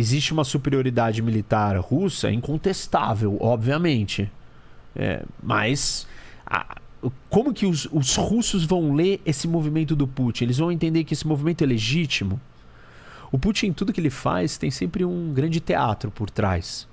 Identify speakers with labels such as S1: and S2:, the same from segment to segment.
S1: existe uma superioridade militar russa incontestável, obviamente. Mas como que os russos vão ler esse movimento do Putin? Eles vão entender que esse movimento é legítimo? O Putin, tudo que ele faz, tem sempre um grande teatro por trás.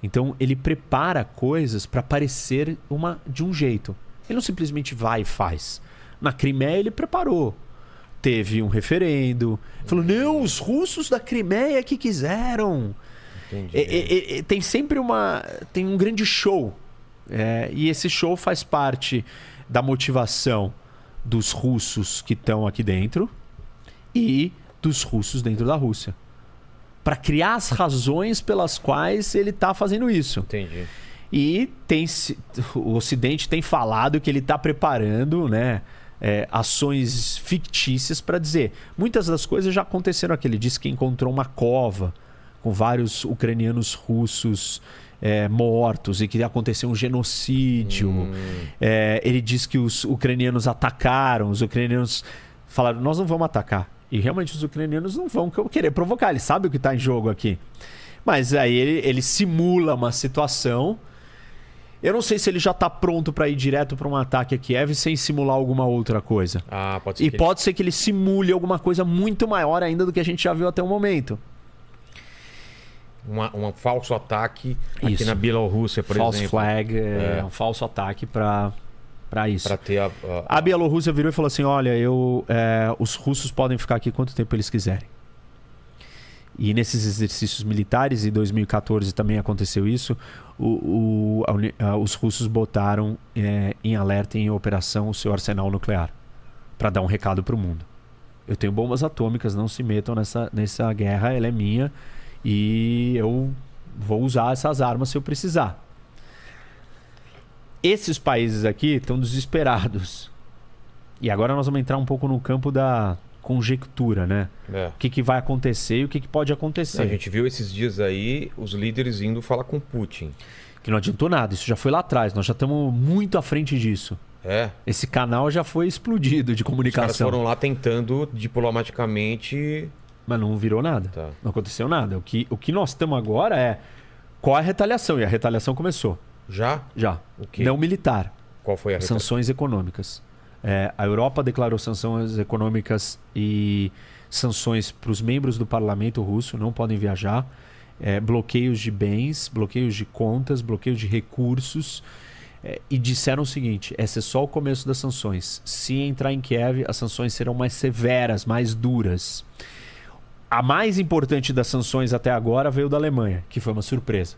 S1: Então, ele prepara coisas para parecer de um jeito. Ele não simplesmente vai e faz. Na Crimeia, ele preparou. Teve um referendo. Falou, não, os russos da Crimeia que quiseram. Tem sempre tem um grande show. E esse show faz parte da motivação dos russos que estão aqui dentro e dos russos dentro da Rússia. Para criar as razões pelas quais ele está fazendo isso.
S2: Entendi.
S1: E o Ocidente tem falado que ele está preparando, né, ações fictícias para dizer. Muitas das coisas já aconteceram aqui. Ele disse que encontrou uma cova com vários ucranianos russos mortos e que aconteceu um genocídio. Ele disse que os ucranianos atacaram, os ucranianos falaram, nós não vamos atacar. E realmente os ucranianos não vão querer provocar, eles sabem o que está em jogo aqui. Mas aí ele simula uma situação. Eu não sei se ele já está pronto para ir direto para um ataque a Kiev sem simular alguma outra coisa.
S2: Pode ser.
S1: Pode ser que ele simule alguma coisa muito maior ainda do que a gente já viu até o momento.
S2: Um falso ataque aqui na Bielorrússia, por exemplo.
S1: False flag, um falso ataque para isso.
S2: Para ter
S1: a Bielorrússia virou e falou assim, olha, os russos podem ficar aqui quanto tempo eles quiserem. E nesses exercícios militares, em 2014 também aconteceu isso, os russos botaram em alerta, em operação, o seu arsenal nuclear, para dar um recado para o mundo. Eu tenho bombas atômicas, não se metam nessa guerra, ela é minha, e eu vou usar essas armas se eu precisar. Esses países aqui estão desesperados. E agora nós vamos entrar um pouco no campo da conjectura, né? O que vai acontecer e o que pode acontecer.
S2: A gente viu esses dias aí os líderes indo falar com Putin.
S1: Que não adiantou nada, isso já foi lá atrás. Nós já estamos muito à frente disso. Esse canal já foi explodido de comunicação.
S2: Os caras foram lá tentando diplomaticamente...
S1: Mas não virou nada. Não aconteceu nada. O que nós estamos agora qual é a retaliação? E a retaliação começou.
S2: Já?
S1: Já.
S2: O quê?
S1: Não militar.
S2: Qual foi a retaliação?
S1: Sanções econômicas. A Europa declarou sanções econômicas e sanções para os membros do parlamento russo, não podem viajar. Bloqueios de bens, bloqueios de contas, bloqueios de recursos. E disseram o seguinte, esse é só o começo das sanções. Se entrar em Kiev, as sanções serão mais severas, mais duras. A mais importante das sanções até agora veio da Alemanha, que foi uma surpresa.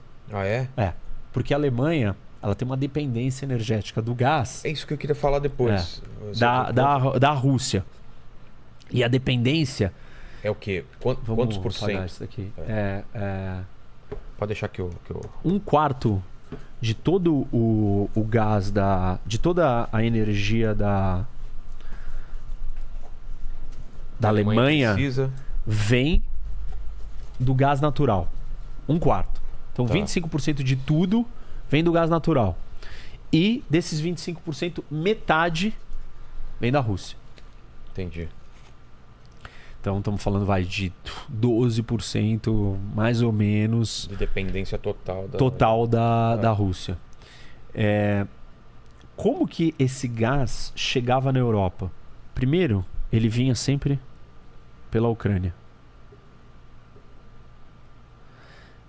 S1: Porque a Alemanha, ela tem uma dependência energética do gás.
S2: É isso que eu queria falar depois.
S1: Da Rússia. E a dependência...
S2: É o quê? Quantos por cento?
S1: Isso daqui.
S2: Pode deixar que eu...
S1: Um quarto de todo o gás de toda a energia da Alemanha vem do gás natural. Um quarto. Então 25% de tudo vem do gás natural. E desses 25%, metade vem da Rússia.
S2: Entendi.
S1: Então estamos falando de 12%, mais ou menos.
S2: De dependência total
S1: da Rússia. Como que esse gás chegava na Europa? Primeiro, ele vinha sempre pela Ucrânia.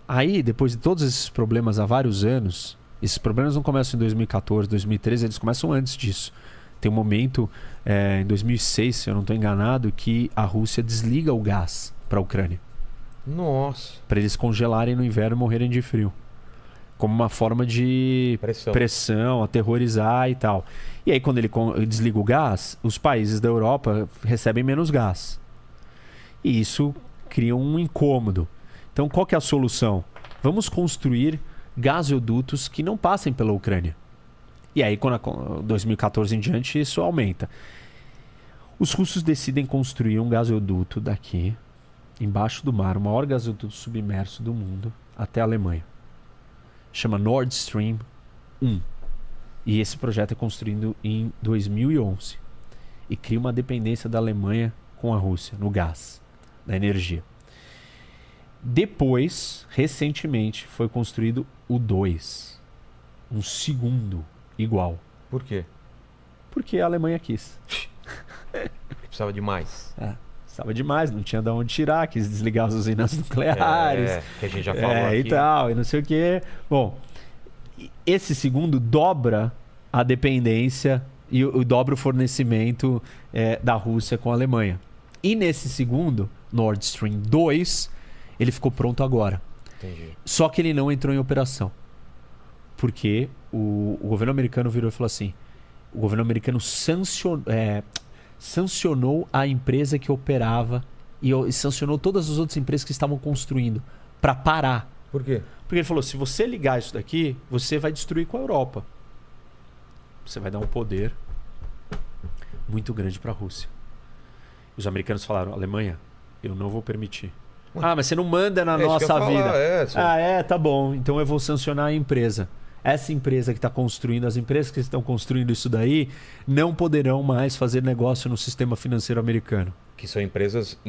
S1: Aí, depois de todos esses problemas há vários anos, esses problemas não começam em 2014, 2013, eles começam antes disso. Tem um momento, em 2006, se eu não estou enganado, que a Rússia desliga o gás para a Ucrânia.
S2: Nossa!
S1: Para eles congelarem no inverno e morrerem de frio. Como uma forma de pressão, aterrorizar e tal. E aí, quando ele desliga o gás, os países da Europa recebem menos gás. E isso cria um incômodo. Então, qual que é a solução? Vamos construir gasodutos que não passem pela Ucrânia. E aí, quando 2014 em diante, isso aumenta. Os russos decidem construir um gasoduto daqui, embaixo do mar, o maior gasoduto submerso do mundo, até a Alemanha. Chama Nord Stream 1. E esse projeto é construído em 2011. E cria uma dependência da Alemanha com a Rússia, no gás, na energia. Depois, recentemente, foi construído o 2. Um segundo igual.
S2: Por quê?
S1: Porque a Alemanha quis.
S2: Porque precisava de mais.
S1: Precisava demais, não tinha de onde tirar, quis desligar as usinas nucleares.
S2: Que a gente já falou aqui.
S1: E tal, e não sei o quê. Bom, esse segundo dobra a dependência e dobra o fornecimento da Rússia com a Alemanha. E nesse segundo, Nord Stream 2, ele ficou pronto agora.
S2: Entendi.
S1: Só que ele não entrou em operação. Porque o governo americano virou e falou assim, o governo americano sancionou a empresa que operava e sancionou todas as outras empresas que estavam construindo para parar.
S2: Por quê?
S1: Porque ele falou, se você ligar isso daqui, você vai destruir com a Europa. Você vai dar um poder muito grande para a Rússia. Os americanos falaram, Alemanha, eu não vou permitir. Mas você não manda na nossa vida. Tá bom. Então eu vou sancionar a empresa. Essa empresa que está construindo, as empresas que estão construindo isso daí, não poderão mais fazer negócio no sistema financeiro americano.
S2: Que são empresas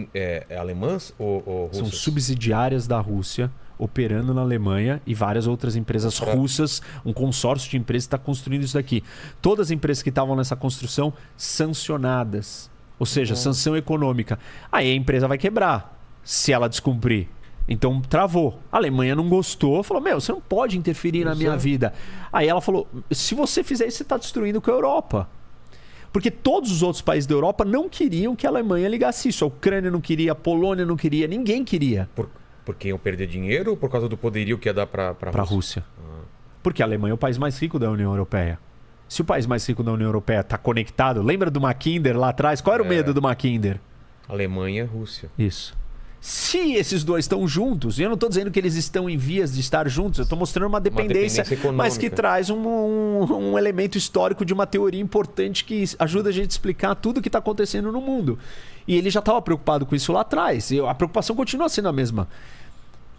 S2: alemãs ou russas?
S1: São subsidiárias da Rússia, operando na Alemanha, e várias outras empresas russas, um consórcio de empresas está construindo isso daqui. Todas as empresas que estavam nessa construção, sancionadas. Ou seja, sanção econômica. Aí a empresa vai quebrar, se ela descumprir. Então travou. A Alemanha não gostou, falou, você não pode interferir na minha vida. Aí ela falou, se você fizer isso, você está destruindo com a Europa. Porque todos os outros países da europa não queriam que a Alemanha ligasse isso. A Ucrânia não queria, a Polônia não queria, ninguém queria.
S2: Porque iam perder dinheiro ou por causa do poderio que ia dar para
S1: a Rússia? Porque a Alemanha é o país mais rico da União Europeia. Se o país mais rico da União Europeia está conectado, lembra do Mackinder lá atrás? Qual era o medo do Mackinder?
S2: Alemanha e Rússia.
S1: Isso. Se esses dois estão juntos, e eu não estou dizendo que eles estão em vias de estar juntos, eu estou mostrando uma dependência mas que traz um elemento histórico de uma teoria importante que ajuda a gente a explicar tudo o que está acontecendo no mundo. E ele já estava preocupado com isso lá atrás, e a preocupação continua sendo a mesma.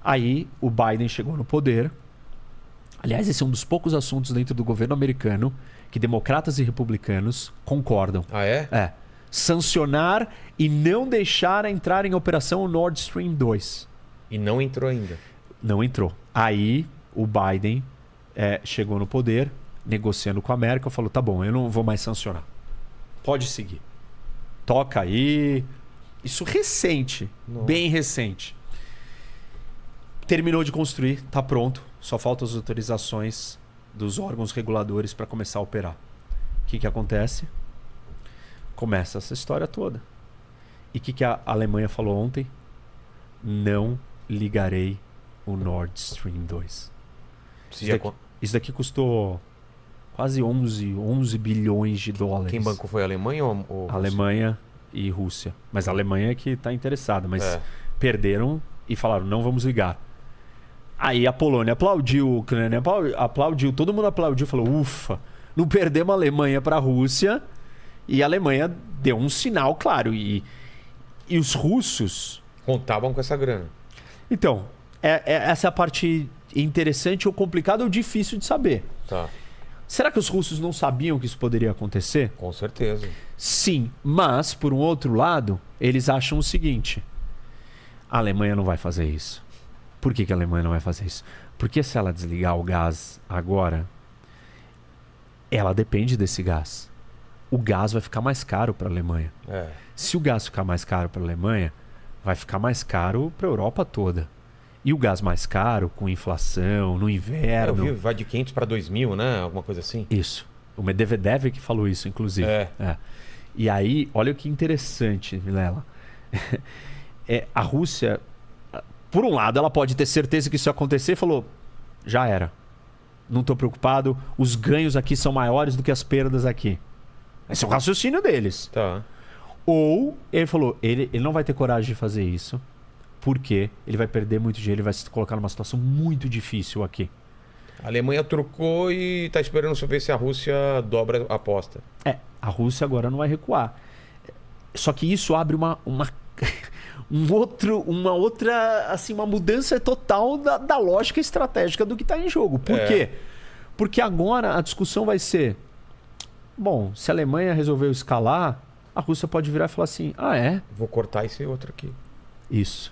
S1: Aí o Biden chegou no poder. Aliás, esse é um dos poucos assuntos dentro do governo americano que democratas e republicanos concordam.
S2: Ah, é?
S1: Sancionar e não deixar entrar em operação o Nord Stream 2.
S2: E não entrou ainda?
S1: Não entrou. Aí o Biden chegou no poder, negociando com a América, falou, tá bom, eu não vou mais sancionar. Pode seguir. Toca aí. Isso recente, bem recente. Terminou de construir, tá pronto. Só faltam as autorizações dos órgãos reguladores para começar a operar. O que acontece? Começa essa história toda. E o que a Alemanha falou ontem? Não ligarei o Nord Stream 2. Isso daqui custou quase 11 bilhões de dólares.
S2: Quem bancou foi a Alemanha ou Rússia?
S1: Alemanha e Rússia. Mas a Alemanha é que está interessada. Mas perderam e falaram, não vamos ligar. Aí a Polônia aplaudiu, a Ucrânia aplaudiu, todo mundo aplaudiu, falou, ufa, não perdemos a Alemanha para a Rússia. E a Alemanha deu um sinal, claro. E os russos...
S2: contavam com essa grana.
S1: Então, essa é a parte interessante ou complicada ou difícil de saber.
S2: Tá.
S1: Será que os russos não sabiam que isso poderia acontecer?
S2: Com certeza.
S1: Sim, mas, por um outro lado, eles acham o seguinte. A Alemanha não vai fazer isso. Por que a Alemanha não vai fazer isso? Porque se ela desligar o gás agora, ela depende desse gás. O gás vai ficar mais caro para a Alemanha. Se o gás ficar mais caro para a Alemanha, vai ficar mais caro para a Europa toda. E o gás mais caro, com inflação, no inverno...
S2: Eu vi, vai de 500 para 2.000, né? Alguma coisa assim.
S1: Isso. O Medvedev que falou isso, inclusive. E aí, olha o que interessante, Vilela. A Rússia, por um lado, ela pode ter certeza que isso ia acontecer e falou, já era. Não estou preocupado, os ganhos aqui são maiores do que as perdas aqui. Esse é o raciocínio deles.
S2: Tá.
S1: Ou ele falou, ele não vai ter coragem de fazer isso, porque ele vai perder muito dinheiro, ele vai se colocar numa situação muito difícil aqui.
S2: A Alemanha trocou e está esperando ver se a Rússia dobra a aposta.
S1: A Rússia agora não vai recuar. Só que isso abre uma outra, assim, uma mudança total da lógica estratégica do que está em jogo. Por quê? Porque agora a discussão vai ser... Bom, se a Alemanha resolveu escalar, a Rússia pode virar e falar assim,
S2: vou cortar esse outro aqui.
S1: Isso.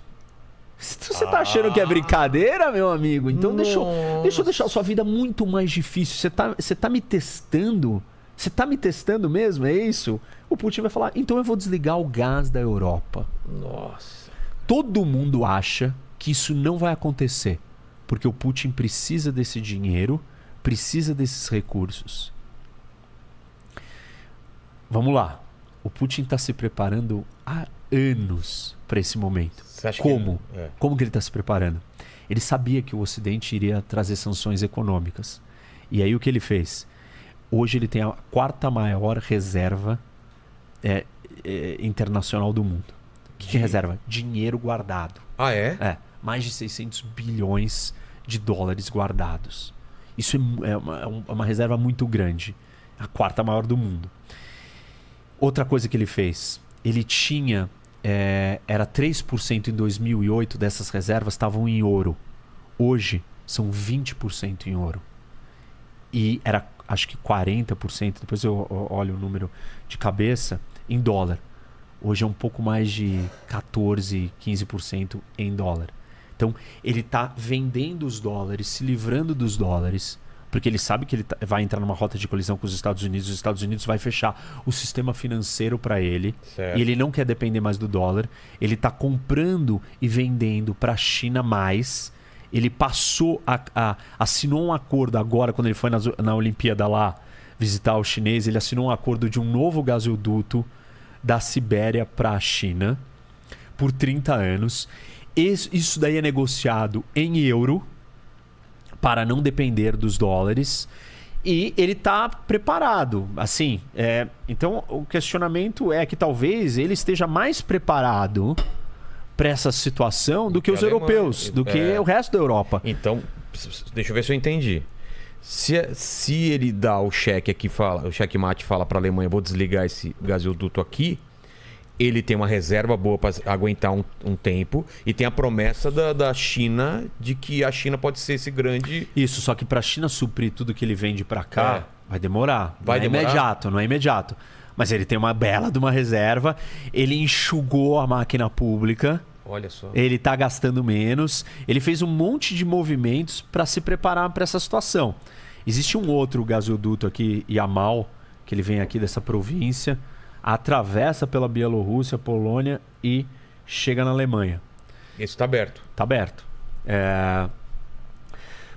S1: Você tá achando que é brincadeira, meu amigo? Então deixa eu deixar a sua vida muito mais difícil. Você tá me testando? Você tá me testando mesmo? É isso? O Putin vai falar, então eu vou desligar o gás da Europa.
S2: Nossa.
S1: Todo mundo acha que isso não vai acontecer. Porque o Putin precisa desse dinheiro, precisa desses recursos. Vamos lá. O Putin está se preparando há anos para esse momento.
S2: Você acha
S1: Como?
S2: Que... É.
S1: Como que ele está se preparando? Ele sabia que o Ocidente iria trazer sanções econômicas. E aí o que ele fez? Hoje ele tem a quarta maior reserva internacional do mundo. O que é reserva? Dinheiro guardado.
S2: Ah, é?
S1: É. Mais de 600 bilhões de dólares guardados. Isso é uma reserva muito grande. A quarta maior do mundo. Outra coisa que ele fez. Ele tinha... era 3% em 2008 dessas reservas estavam em ouro. Hoje são 20% em ouro. E era, acho que 40%, depois eu olho o número de cabeça, em dólar. Hoje é um pouco mais de 14%, 15% em dólar. Então, ele está vendendo os dólares, se livrando dos dólares, porque ele sabe que ele vai entrar numa rota de colisão com os Estados Unidos. Os Estados Unidos vai fechar o sistema financeiro para ele.
S2: Certo.
S1: E ele não quer depender mais do dólar. Ele está comprando e vendendo para a China mais. Ele assinou um acordo agora, quando ele foi na Olimpíada lá visitar o chinês. Ele assinou um acordo de um novo gasoduto da Sibéria para a China por 30 anos. Isso daí é negociado em euro para não depender dos dólares. E ele está preparado. Assim, então o questionamento é que talvez ele esteja mais preparado para essa situação do que os europeus, do que o resto da Europa.
S2: Então, deixa eu ver se eu entendi. Se ele dá o cheque aqui, o checkmate fala para a Alemanha, vou desligar esse gasoduto aqui, ele tem uma reserva boa para aguentar um tempo e tem a promessa da China de que a China pode ser esse grande...
S1: Isso, só que para a China suprir tudo que ele vende para cá, vai demorar.
S2: Vai demorar?
S1: Não é imediato. Mas ele tem uma bela de uma reserva, ele enxugou a máquina pública.
S2: Olha só.
S1: Ele está gastando menos. Ele fez um monte de movimentos para se preparar para essa situação. Existe um outro gasoduto aqui, Yamal, que ele vem aqui dessa província, atravessa pela Bielorrússia, Polônia e chega na Alemanha.
S2: Esse está aberto.
S1: Está aberto.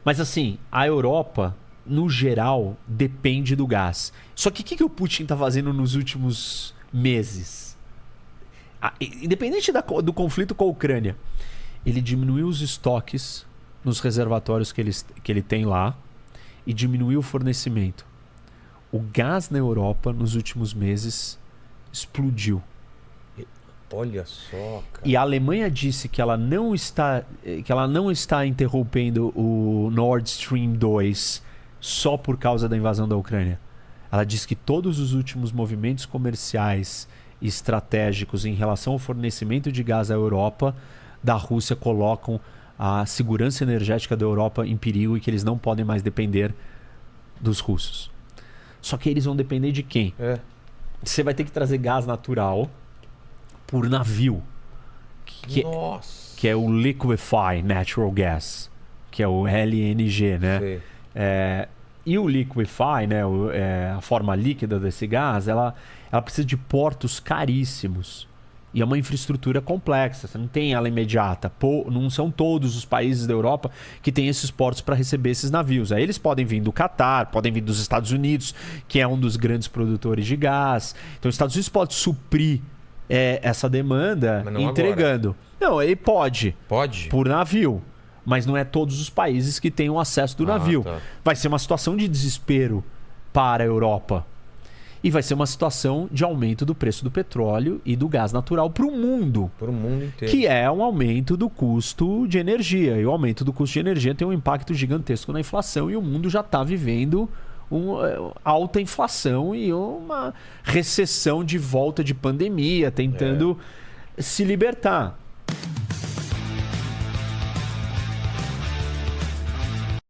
S1: Mas assim, a Europa, no geral, depende do gás. Só que o que o Putin está fazendo nos últimos meses? Independente do conflito com a Ucrânia, ele diminuiu os estoques nos reservatórios que ele tem lá e diminuiu o fornecimento. O gás na Europa, nos últimos meses, explodiu.
S2: Olha só, cara.
S1: E a Alemanha disse que ela não está interrompendo o Nord Stream 2 só por causa da invasão da Ucrânia. Ela disse que todos os últimos movimentos comerciais e estratégicos em relação ao fornecimento de gás à Europa da Rússia colocam a segurança energética da Europa em perigo e que eles não podem mais depender dos russos. Só que eles vão depender de quem? Você vai ter que trazer gás natural por navio.
S2: Nossa.
S1: Que é o Liquefy Natural Gas, que é o LNG, né? E o Liquefy, né, a forma líquida desse gás, ela precisa de portos caríssimos. E é uma infraestrutura complexa. Você não tem ela imediata. Não são todos os países da Europa que têm esses portos para receber esses navios. Aí eles podem vir do Catar, podem vir dos Estados Unidos, que é um dos grandes produtores de gás. Então os Estados Unidos podem suprir essa demanda entregando. Agora. Não, ele pode.
S2: Pode?
S1: Por navio. Mas não é todos os países que têm o acesso do navio.
S2: Tá.
S1: Vai ser uma situação de desespero para a Europa. E vai ser uma situação de aumento do preço do petróleo e do gás natural para o mundo.
S2: Para o mundo inteiro.
S1: Que é um aumento do custo de energia. E o aumento do custo de energia tem um impacto gigantesco na inflação. E o mundo já está vivendo alta inflação e uma recessão de volta de pandemia, tentando se libertar.